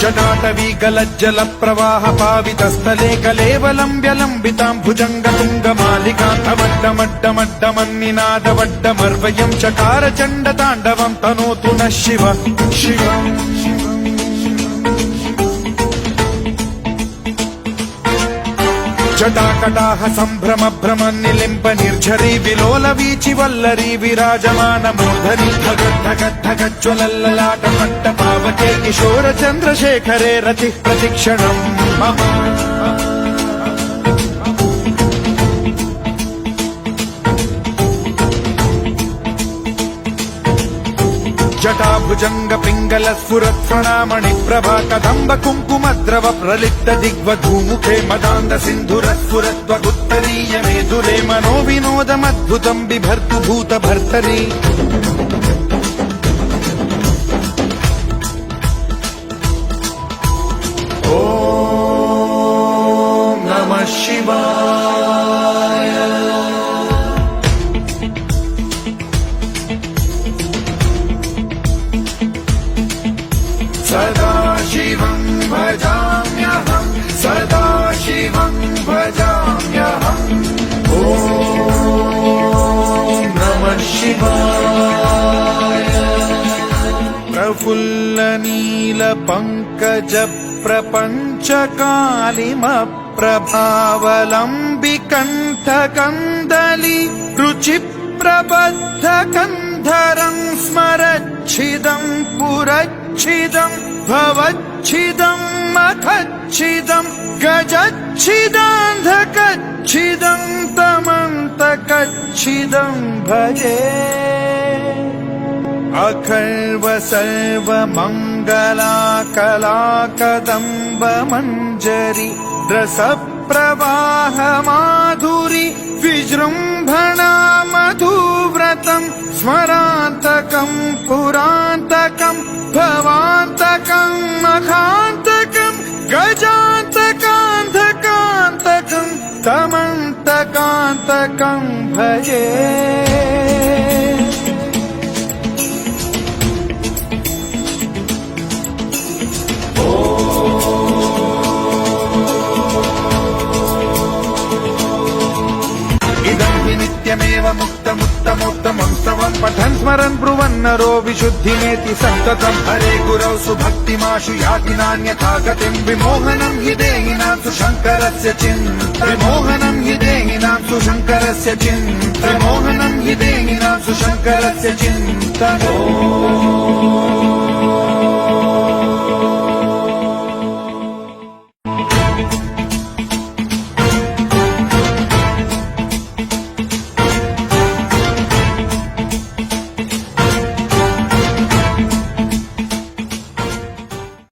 जटाटवीगलज्जल प्रवाह पावितस्थले कलेवलम्ब्यलम्बिताम्भुजङ्गतुङ्गमालिकान्तवड्डमड्डमड्डमन्निनादवड्डमर्वयं चकार चण्डताण्डवं तनोतु नः शिव शिव। जटाकटाह सम्भ्रम भ्रम निलिम्ब निर्झरी विलोल वीचि वल्लरी विराजमान मूर्धनि धगद्धगद्धगज्ज्वलल्ललाट पट्ट पावके किशोर चन्द्रशेखरे रतिः प्रतिक्षणम् मम। जटाभुजंग पिंगल स्फुरत् फणामणि प्रभा कदम्ब कुङ्कुमद्रव प्रलिप्त दिग्वधूमुखे मदान्द सिन्धुरस्फुरत्वगुत्तरीय मेधुरे मनो विनोदमद्भुतं बिभर्तु भूत भर्तरि। ॐ नमः शिवाय। सदा शिवं भजाम्यहं सदा शिवं भजाम्यहम्। ॐ नमः शिवाय। प्रफुल्ल नील पंकज प्रपंच कालिमप्रभावलम्बिकण्ठ कन्दली रुचि प्रबद्ध कन्धरं स्मरच्छिदं पुरच्छिदं भवच्छिदं मखच्छिदं गजच्छिदान्धकच्छिदं तमन्तकच्छिदं भजे। अखर्व सर्व मंगला कला कदम्ब मंजरी रस प्रवाह माधुरी विजृंभणा मधुव्रतं स्मरान्तकं पुरान्तकं भवान्तकं मखान्तकं गजान्तकान्धकान्तकं तमन्तकान्तकं भजे। नित्यमेव मुक्तमुत्तमोत्तमं स्तवं पठन् स्मरन् ब्रुवन्नरो विशुद्धिमेति सन्ततं। हरे गुरौ सुभक्तिमाशु याति नान्यथा गतिं विमोहनं हि देहिनां सुशङ्करस्य चिन्ता विमोहनं हि देहिनां सुशङ्करस्य चिन्ता विमोहनं हि देहिनां सुशङ्करस्य चिन्ता।